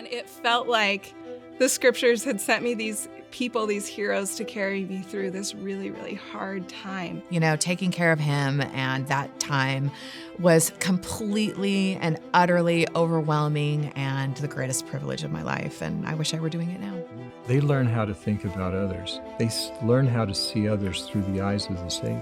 And it felt like the scriptures had sent me these people, these heroes, to carry me through this really, really hard time. You know, taking care of him and that time was completely and utterly overwhelming and the greatest privilege of my life. And I wish I were doing it now. They learn how to think about others. They learn how to see others through the eyes of the Savior.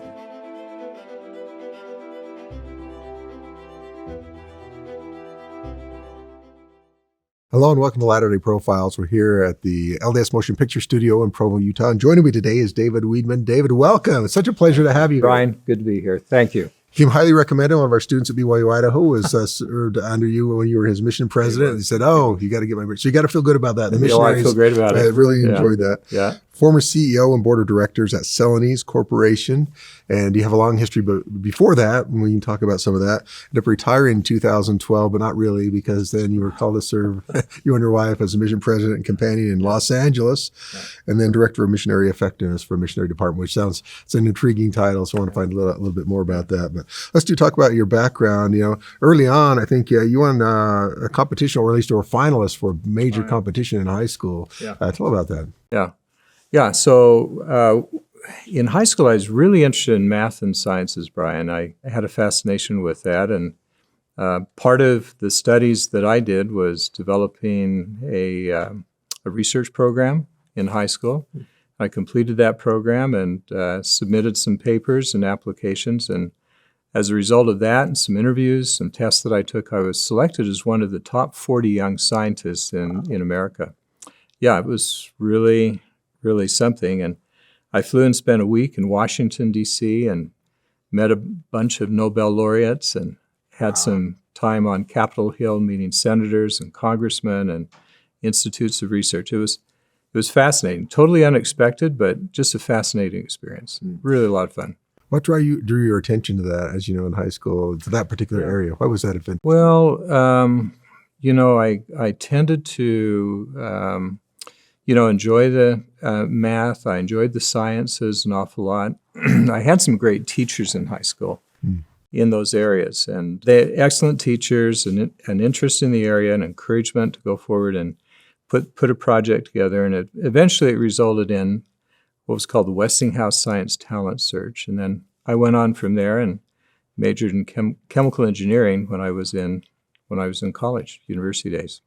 Hello and welcome to Latter-day Profiles. We're here at the LDS Motion Picture Studio in Provo, Utah. And joining me today is David Weidman. David, welcome. It's such a pleasure to have you. Brian, good to be here. Thank you. Came highly recommended. One of our students at BYU, Idaho, was served under you when you were his mission president. And he said, "Oh, you got to get my." So you got to feel good about that. The Missionaries, I feel great about it. I really enjoyed that. Yeah. Former CEO and board of directors at Celanese Corporation, and you have a long history. But before that, we can talk about some of that. Ended up retiring in 2012, but not really, because then you were called to serve you and your wife as a mission president and companion in Los Angeles, and then director of missionary effectiveness for a missionary department, which it's an intriguing title. So I want to find a little bit more about that. But let's talk about your background. You know, early on, I think you won a competition, or at least you were a finalist for a major competition in high school. Tell about that. Yeah. So in high school, I was really interested in math and sciences, Brian. I had a fascination with that. And part of the studies that I did was developing a research program in high school. I completed that program and submitted some papers and applications. And as a result of that and some interviews, some tests that I took, I was selected as one of the top 40 young scientists in America. Yeah, it was really something. And I flew and spent a week in Washington, D.C. and met a bunch of Nobel laureates and had some time on Capitol Hill meeting senators and congressmen and institutes of research. It was fascinating, totally unexpected, but just a fascinating experience. Really a lot of fun. What drew your attention to that, as you know, in high school, to that particular area? Why was that event? Well, I tended to enjoy the math. I enjoyed the sciences an awful lot. I had some great teachers in high school in those areas, and they had excellent teachers and an interest in the area and encouragement to go forward and put a project together. And eventually it resulted in what was called the Westinghouse Science Talent Search. And then I went on from there and majored in chemical engineering when I was in college, university days.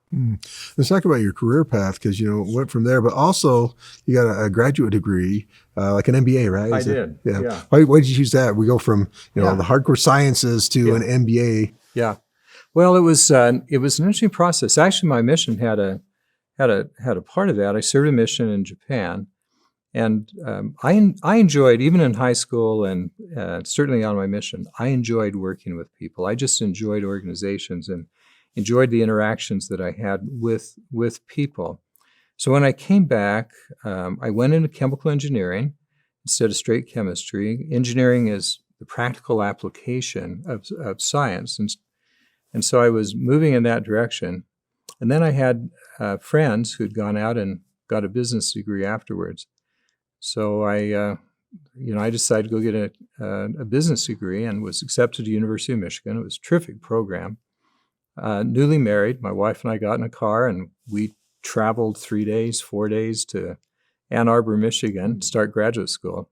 Let's talk about your career path, because went from there, but also you got a graduate degree, like an MBA, right? I did. Yeah. Why did you choose that? We go from the hardcore sciences to an MBA. Yeah. Well, it was an interesting process. Actually, my mission had a part of that. I served a mission in Japan. And I enjoyed, even in high school and certainly on my mission, I enjoyed working with people. I just enjoyed organizations and enjoyed the interactions that I had with people. So when I came back, I went into chemical engineering instead of straight chemistry. Engineering is the practical application of science. And so I was moving in that direction. And then I had friends who'd gone out and got a business degree afterwards. So I decided to go get a business degree and was accepted to University of Michigan. It was a terrific program. Newly married, my wife and I got in a car and we traveled 4 days to Ann Arbor, Michigan to start graduate school.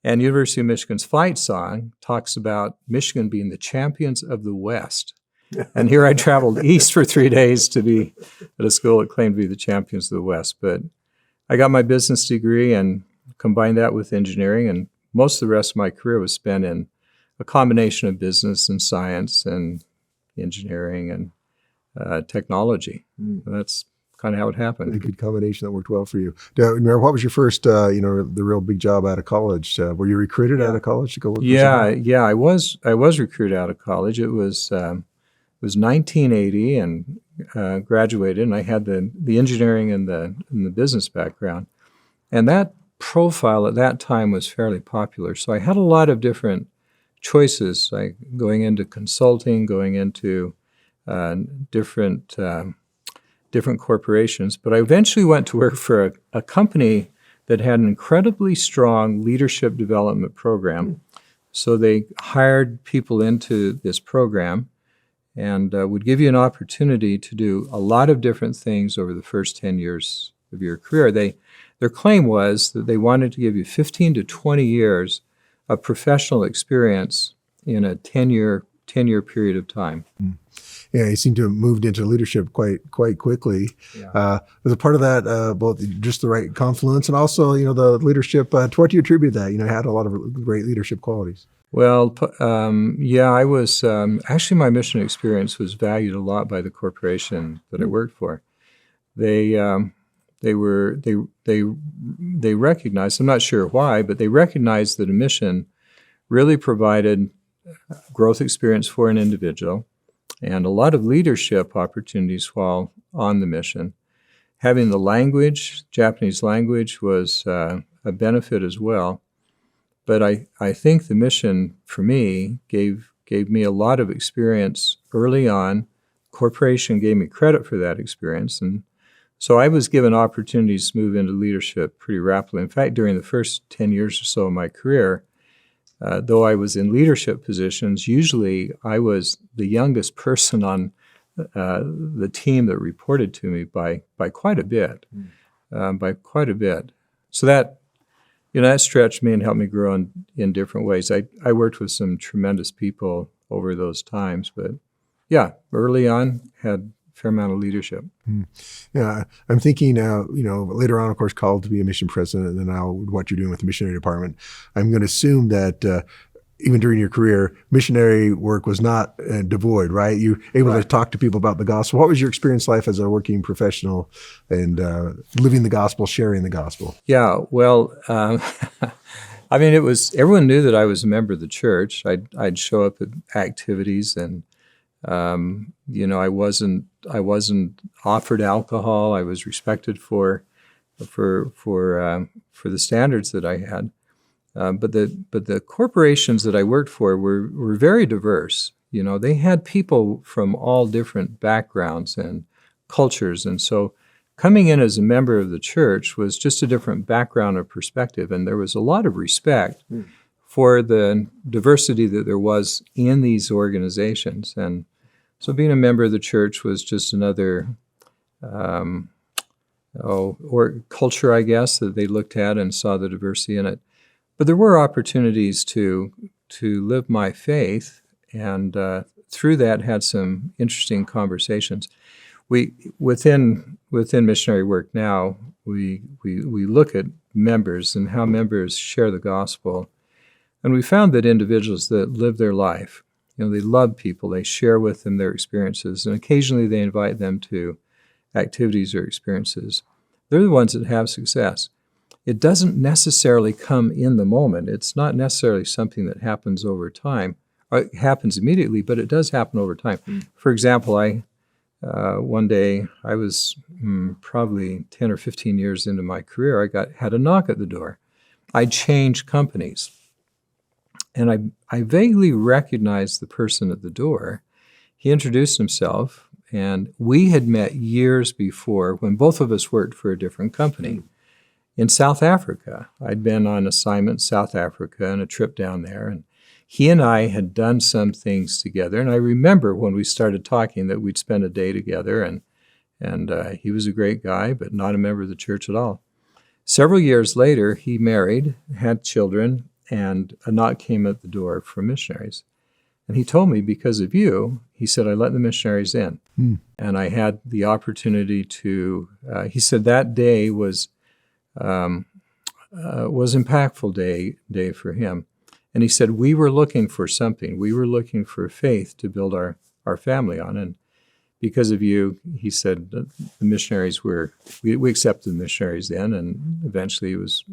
And University of Michigan's fight song talks about Michigan being the champions of the West. And here I traveled east for 3 days to be at a school that claimed to be the champions of the West. But I got my business degree and combined that with engineering, and most of the rest of my career was spent in a combination of business and science and engineering and technology. That's kind of how it happened. A good combination that worked well for you. Remember, what was your first, the real big job out of college? Were you recruited out of college to go work? I was recruited out of college. It was 1980 and graduated, and I had the engineering and the business background. And that profile at that time was fairly popular. So I had a lot of different choices, like going into consulting, going into different corporations. But I eventually went to work for a company that had an incredibly strong leadership development program. So they hired people into this program, and would give you an opportunity to do a lot of different things over the first 10 years of your career. Their claim was that they wanted to give you 15 to 20 years of professional experience in a 10-year period of time. Yeah, you seem to have moved into leadership quite quickly. Yeah. Was a part of that both just the right confluence and also, the leadership? To what do you attribute that? Had a lot of great leadership qualities. Well, I was actually, my mission experience was valued a lot by the corporation that I worked for. They recognized, I'm not sure why, but they recognized that a mission really provided growth experience for an individual and a lot of leadership opportunities while on the mission. Having the language, Japanese language, was a benefit as well. But I think the mission for me gave me a lot of experience early on. Corporation gave me credit for that experience, and so I was given opportunities to move into leadership pretty rapidly. In fact, during the first 10 years or so of my career, though I was in leadership positions, usually I was the youngest person on the team that reported to me by quite a bit, So that stretched me and helped me grow in different ways. I worked with some tremendous people over those times, but yeah, early on had a fair amount of leadership. Yeah, I'm thinking, later on, of course, called to be a mission president, and then now what you're doing with the missionary department. I'm going to assume that even during your career, missionary work was not devoid, right? You were able to talk to people about the gospel. What was your experience life as a working professional and living the gospel, sharing the gospel? Yeah, well, it was, everyone knew that I was a member of the church. I'd show up at activities, and I wasn't offered alcohol. I was respected for the standards that I had. But the corporations that I worked for were very diverse. They had people from all different backgrounds and cultures, and so coming in as a member of the church was just a different background or perspective, and there was a lot of respect for the diversity that there was in these organizations. And so being a member of the church was just another culture, I guess, that they looked at and saw the diversity in it. But there were opportunities to live my faith, and through that had some interesting conversations. Within missionary work now, we look at members and how members share the gospel, and we found that individuals that live their life, they love people, they share with them their experiences, and occasionally they invite them to activities or experiences. They're the ones that have success. It doesn't necessarily come in the moment. It's not necessarily something that happens over time. It happens immediately, but it does happen over time. For example, one day, I was probably 10 or 15 years into my career, I had a knock at the door. I changed companies, and I vaguely recognized the person at the door. He introduced himself, and we had met years before when both of us worked for a different company. In South Africa. I'd been on assignment in South Africa and a trip down there, and he and I had done some things together. And I remember when we started talking that we'd spend a day together, and he was a great guy, but not a member of the church at all. Several years later, he married, had children, and a knock came at the door from missionaries. And he told me, because of you, he said, I let the missionaries in. And I had the opportunity to, he said that day was impactful day for him. And he said, we were looking for something. We were looking for faith to build our family on. And because of you, he said, the missionaries we accepted the missionaries then, and eventually he was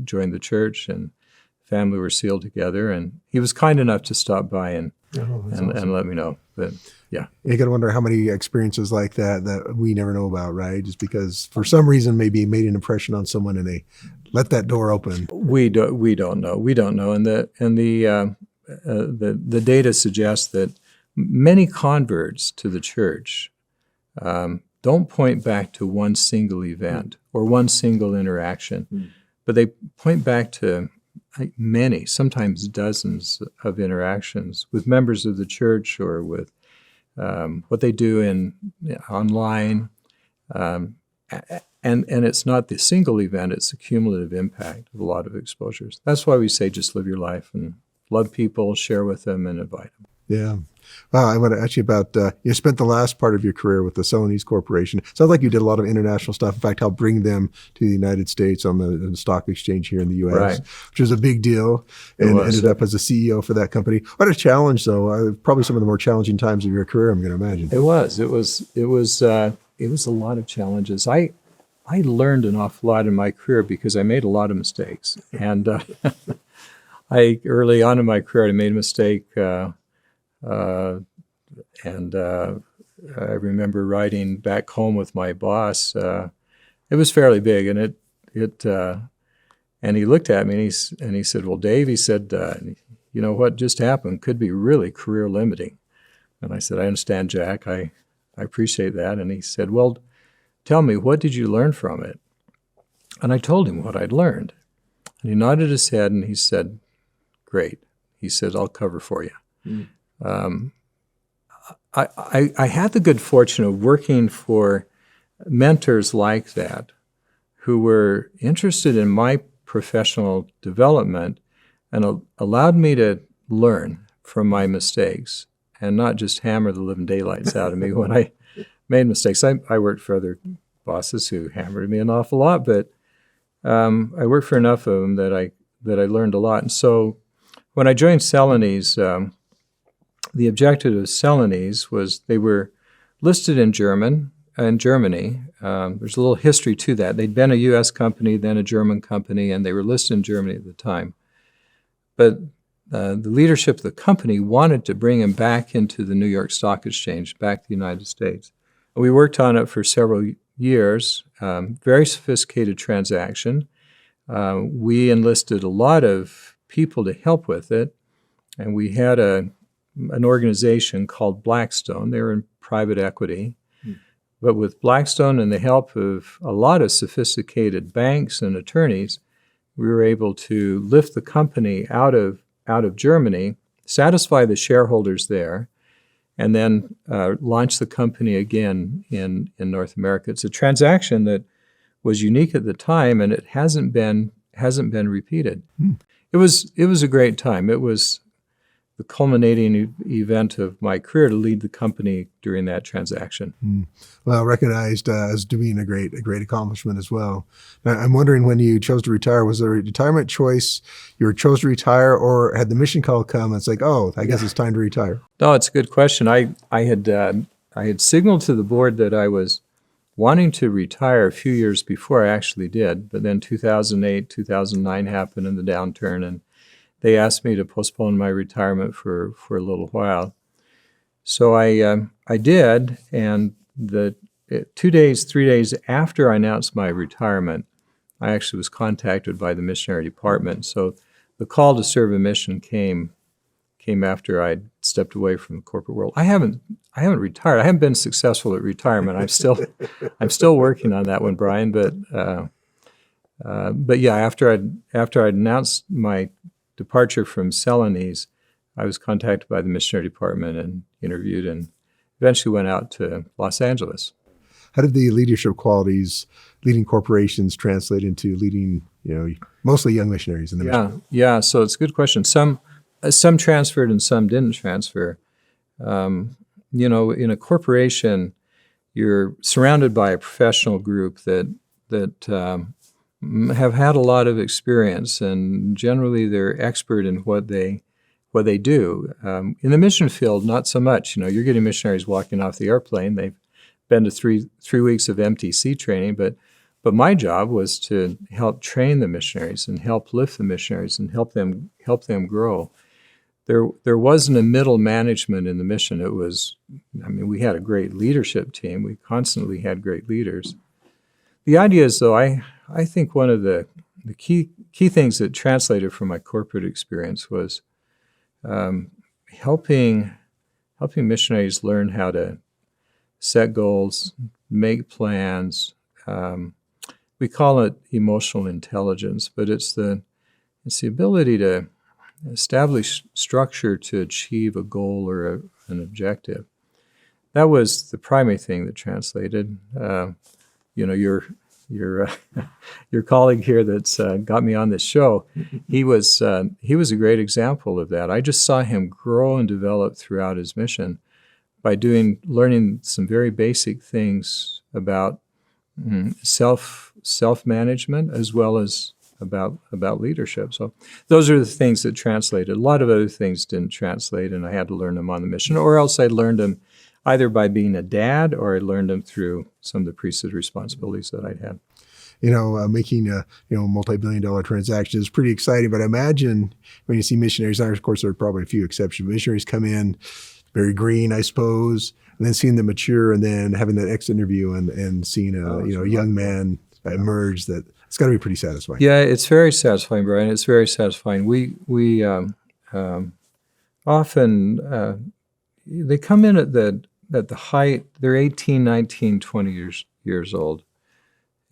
joined the church, and family were sealed together. And he was kind enough to stop by and let me know. But yeah. You got to wonder how many experiences like that we never know about, right? Just because for some reason maybe made an impression on someone and they let that door open. We don't know. And the data suggests that many converts to the church don't point back to one single event or one single interaction, but they point back to many, sometimes dozens of interactions with members of the church or with what they do in online, and it's not the single event; it's the cumulative impact of a lot of exposures. That's why we say just live your life and love people, share with them, and invite them. Yeah. Wow. I want to ask you about, you spent the last part of your career with the Celanese Corporation. Sounds like you did a lot of international stuff. In fact, helped bring them to the United States on the stock exchange here in the U.S., Right. which was a big deal, and ended up as a CEO for that company. What a challenge, though. Probably some of the more challenging times of your career, I'm going to imagine. It was a lot of challenges. I learned an awful lot in my career because I made a lot of mistakes. And I early on in my career, I made a mistake. I remember riding back home with my boss. It was fairly big, and and he looked at me and he said, "Well, Dave," he said, "you know what just happened could be really career limiting." And I said, "I understand, Jack. I appreciate that." And he said, "Well, tell me, what did you learn from it?" And I told him what I'd learned, and he nodded his head and he said, "Great." He said, "I'll cover for you." Mm. I had the good fortune of working for mentors like that who were interested in my professional development and allowed me to learn from my mistakes and not just hammer the living daylights out of me when I made mistakes. I worked for other bosses who hammered me an awful lot, but I worked for enough of them that I learned a lot. And so when I joined Celanese, the objective of Celanese was they were listed in Germany. There's a little history to that. They'd been a U.S. company, then a German company, and they were listed in Germany at the time. But the leadership of the company wanted to bring them back into the New York Stock Exchange, back to the United States. And we worked on it for several years, very sophisticated transaction. We enlisted a lot of people to help with it, and we had an organization called Blackstone. They were in private equity. But with Blackstone and the help of a lot of sophisticated banks and attorneys, we were able to lift the company out of Germany, satisfy the shareholders there, and then launch the company again in North America. It's a transaction that was unique at the time, and it hasn't been repeated. It was a great time. It was the culminating event of my career to lead the company during that transaction. Well, recognized as doing a great accomplishment as well. Now, I'm wondering, when you chose to retire, was there a retirement choice? You chose to retire, or had the mission call come and it's like, oh, I guess it's time to retire? No, it's a good question. I had signaled to the board that I was wanting to retire a few years before I actually did, but then 2008, 2009 happened in the downturn, and they asked me to postpone my retirement for a little while. So I did, and 3 days after I announced my retirement, I actually was contacted by the Missionary department. So the call to serve a mission came after I'd stepped away from the corporate world. I haven't retired. I haven't been successful at retirement. I'm still working on that one, Brian. But yeah, after I'd announced my departure from Celanese, I was contacted by the Missionary department and interviewed, and eventually went out to Los Angeles. How did the leadership qualities, leading corporations, translate into leading, mostly young missionaries in the mission? Yeah. So it's a good question. Some transferred and some didn't transfer. In a corporation, you're surrounded by a professional group that have had a lot of experience, and generally they're expert in what they do. In the mission field, not so much. You're getting missionaries walking off the airplane. They've been to three weeks of MTC training, but my job was to help train the missionaries and help lift the missionaries and help them grow. There wasn't a middle management in the mission. We had a great leadership team. We constantly had great leaders. The idea is, though, I think one of the key things that translated from my corporate experience was helping missionaries learn how to set goals, make plans. We call it emotional intelligence, but it's the ability to establish structure to achieve a goal or an objective. that was the primary thing that translated. Your your colleague here that's got me on this show, he was a great example of that. I just saw him grow and develop throughout his mission by learning some very basic things about self-management as well as about leadership. So those are the things that translated. A lot of other things didn't translate, and I had to learn them on the mission, or else I learned them either by being a dad, or I learned them through some of the priesthood responsibilities that I'd had. Making multi-billion-dollar transactions is pretty exciting. But I imagine when you see missionaries, of course, there are probably a few exceptions. Missionaries come in very green, I suppose, and then seeing them mature, and then having that next interview and seeing a young man emerge. That it's got to be pretty satisfying. Yeah, it's very satisfying, Brian. It's very satisfying. We often they come in at the height. They're 18, 19, 20 years old,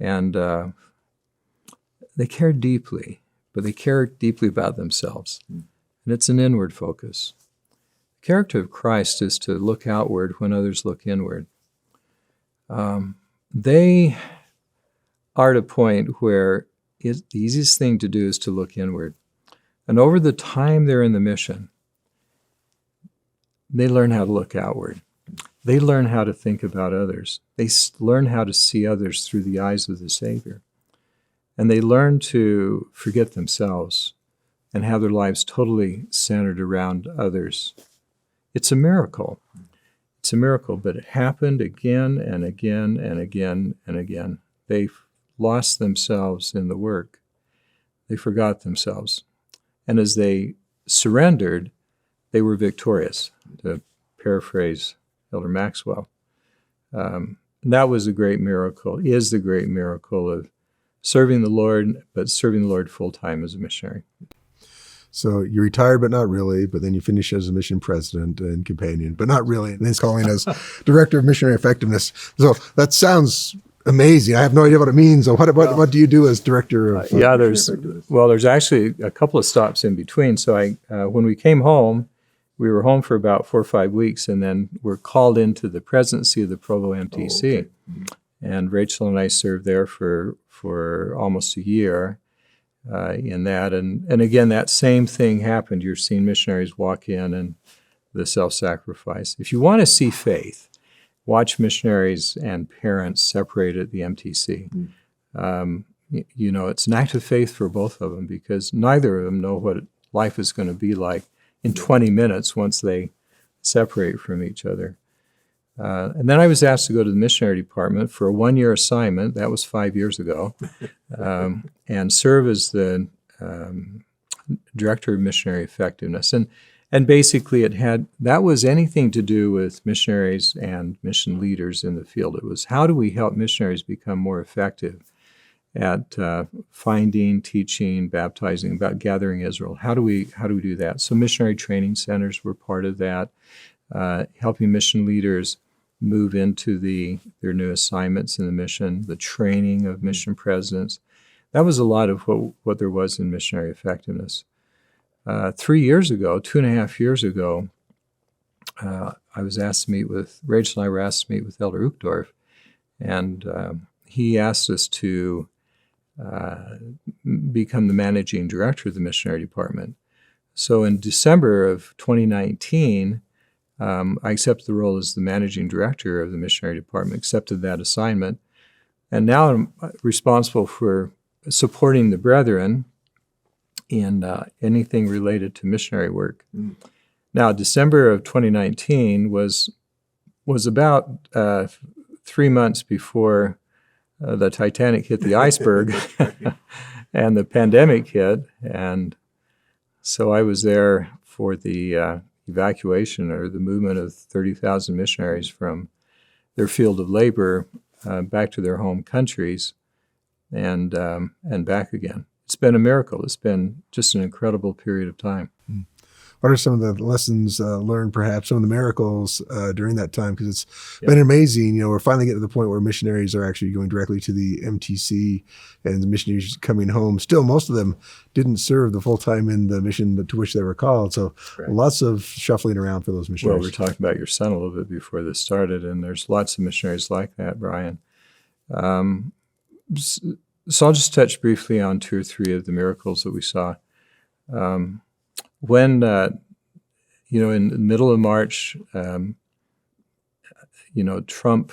and they care deeply, but they care deeply about themselves, and it's an inward focus. The character of Christ is to look outward when others look inward. They are at a point where the easiest thing to do is to look inward. And over the time they're in the mission, they learn how to look outward. They learn how to think about others. They learn how to see others through the eyes of the Savior. And they learn to forget themselves and have their lives totally centered around others. It's a miracle. It's a miracle, but it happened again and again and again and again. They lost themselves in the work. They forgot themselves. And as they surrendered, they were victorious, to paraphrase Elder Maxwell. That was a great miracle, is the great miracle of serving the Lord, but serving the Lord full-time as a missionary. So you retired, but not really. But then you finish as a mission president and companion, but not really. And then he's calling as director of missionary effectiveness. So that sounds amazing. I have no idea what it means. So what do you do as director of there's actually a couple of stops in between. So when we came home, we were home for about 4 or 5 weeks, and then we're called into the presidency of the Provo MTC. Okay. And Rachel and I served there for almost a year in that. And again, that same thing happened. You're seeing missionaries walk in and the self-sacrifice. If you want to see faith, watch missionaries and parents separate at the MTC. It's an act of faith for both of them, because neither of them know what life is going to be like in 20 minutes once they separate from each other. And then I was asked to go to the missionary department for a 1-year assignment. That was 5 years ago, and serve as the director of missionary effectiveness. And basically that was anything to do with missionaries and mission leaders in the field. It was, how do we help missionaries become more effective at finding, teaching, baptizing, about gathering Israel? How do we do that? So missionary training centers were part of that, helping mission leaders move into their new assignments in the mission, the training of mission presidents. That was a lot of what there was in missionary effectiveness. 3 years ago, 2.5 years ago, I was asked to meet with, Rachel and I were asked to meet with Elder Uchtdorf, and he asked us to become the managing director of the missionary department. So in December of 2019, I accepted the role as the managing director of the missionary department, accepted that assignment, and now I'm responsible for supporting the brethren in anything related to missionary work. Now, December of 2019 was about 3 months before the Titanic hit the iceberg and the pandemic hit, and so I was there for the evacuation, or the movement, of 30,000 missionaries from their field of labor back to their home countries and back again. It's been a miracle. It's been just an incredible period of time. what are some of the lessons learned, perhaps some of the miracles during that time? Because it's been amazing. We're finally getting to the point where missionaries are actually going directly to the MTC, and the missionaries coming home. Still, most of them didn't serve the full time in the mission to which they were called. So lots of shuffling around for those missionaries. Well, we were talking about your son a little bit before this started, and there's lots of missionaries like that, Brian. So I'll just touch briefly on 2 or 3 of the miracles that we saw. When, in the middle of March, Trump,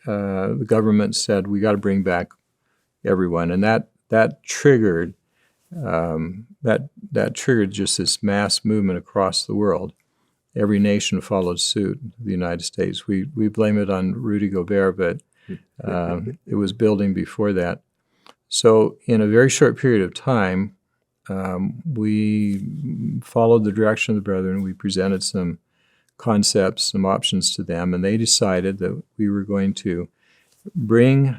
the government said, we got to bring back everyone. And that triggered just this mass movement across the world. Every nation followed suit, the United States. We blame it on Rudy Gobert, but it was building before that. So in a very short period of time, we followed the direction of the brethren. We presented some concepts, some options to them, and they decided that we were going to bring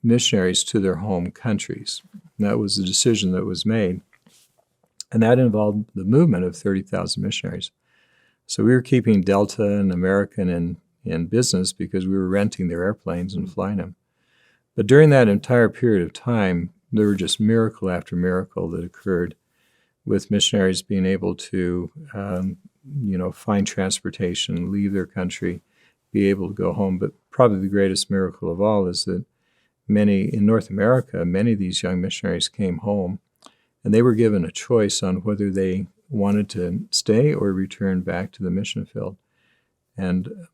missionaries to their home countries. And that was the decision that was made. And that involved the movement of 30,000 missionaries. So we were keeping Delta and American in business because we were renting their airplanes and flying them. But during that entire period of time, there were just miracle after miracle that occurred with missionaries being able to, find transportation, leave their country, be able to go home. But probably the greatest miracle of all is that in North America, many of these young missionaries came home, and they were given a choice on whether they wanted to stay or return back to the mission field. And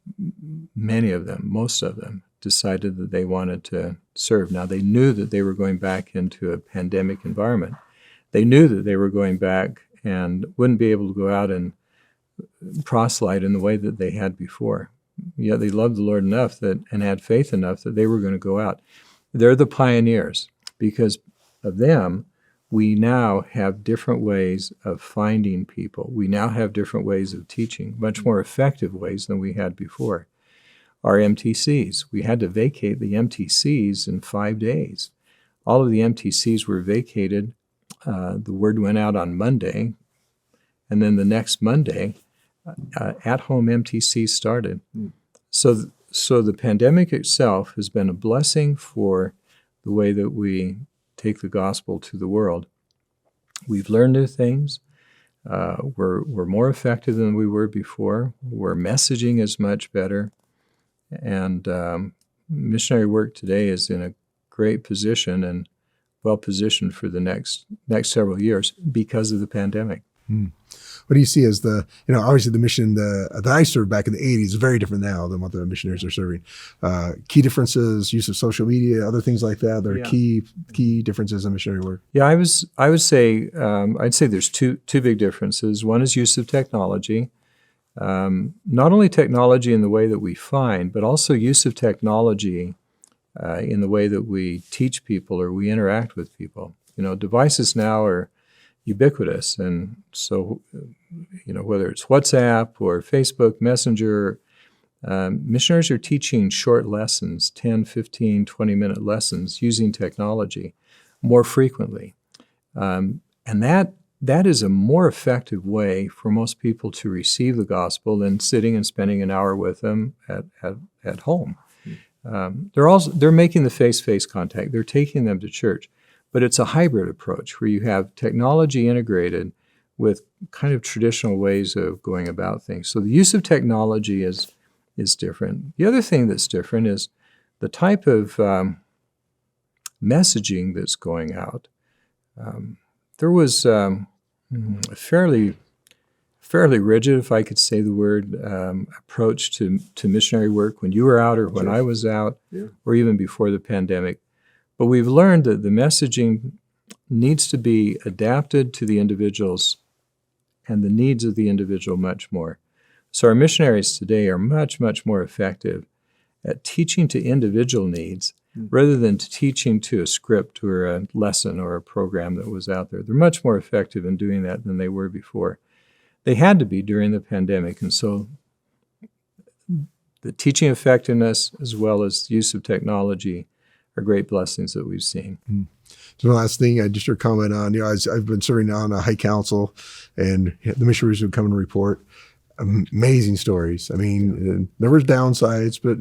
many of them, most of them, decided that they wanted to serve. Now, they knew that they were going back into a pandemic environment. They knew that they were going back and wouldn't be able to go out and proselyte in the way that they had before. Yet they loved the Lord enough and had faith enough that they were going to go out. They're the pioneers. Because of them, we now have different ways of finding people. We now have different ways of teaching, much more effective ways than we had before. Our MTCs, we had to vacate the MTCs in 5 days. All of the MTCs were vacated. The word went out on Monday, and then the next Monday, at-home MTCs started. So the pandemic itself has been a blessing for the way that we take the gospel to the world. We've learned new things. We're more effective than we were before. Our messaging is much better. And missionary work today is in a great position and well positioned for the next several years because of the pandemic. What do you see as obviously the mission that I served back in the 80s is very different now than what the missionaries are serving. Key differences, use of social media, other things like that. There are key differences in missionary work. Yeah, I would say there's two big differences. One is use of technology. Not only technology in the way that we find, but also use of technology in the way that we teach people or we interact with people. Devices now are ubiquitous, and so whether it's WhatsApp or Facebook Messenger, missionaries are teaching short lessons, 10, 15, 20-minute lessons using technology more frequently. And that is a more effective way for most people to receive the gospel than sitting and spending an hour with them at home. They're making the face-to-face contact. They're taking them to church. But it's a hybrid approach where you have technology integrated with kind of traditional ways of going about things. So the use of technology is different. The other thing that's different is the type of messaging that's going out. There was a fairly rigid, if I could say the word, approach to missionary work when you were out or when I was out, or even before the pandemic. But we've learned that the messaging needs to be adapted to the individuals and the needs of the individual much more. So our missionaries today are much, much more effective at teaching to individual needs rather than teaching to a script or a lesson or a program that was out there. They're much more effective in doing that than they were before. They had to be during the pandemic, and so the teaching effectiveness as well as the use of technology great blessings that we've seen. So the last thing I just want to comment on, I've been serving on a high council, and the missionaries would come and report. Amazing stories. I mean, there was downsides, but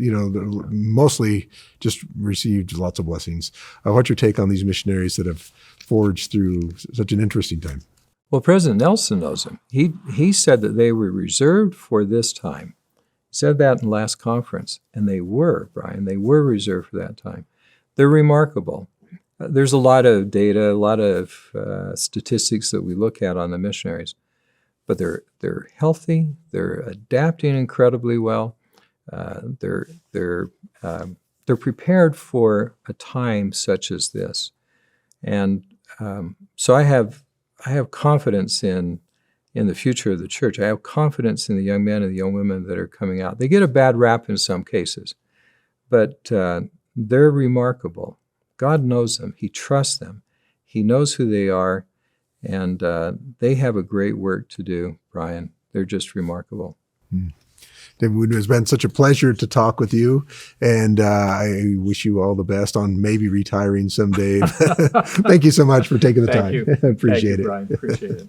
mostly just received lots of blessings. What's your take on these missionaries that have forged through such an interesting time? Well, President Nelson knows them. He said that they were reserved for this time. He said that in the last conference, and they were, Brian. They were reserved for that time. They're remarkable. There's a lot of data, a lot of statistics that we look at on the missionaries, but they're healthy. They're adapting incredibly well. They're prepared for a time such as this, and so I have confidence in the future of the church. I have confidence in the young men and the young women that are coming out. They get a bad rap in some cases, but they're remarkable. God knows them. He trusts them. He knows who they are, and they have a great work to do, Brian. They're just remarkable. David, it's been such a pleasure to talk with you, and I wish you all the best on maybe retiring someday. Thank you so much for taking the time. Thank you. Appreciate it. Brian. Appreciate it.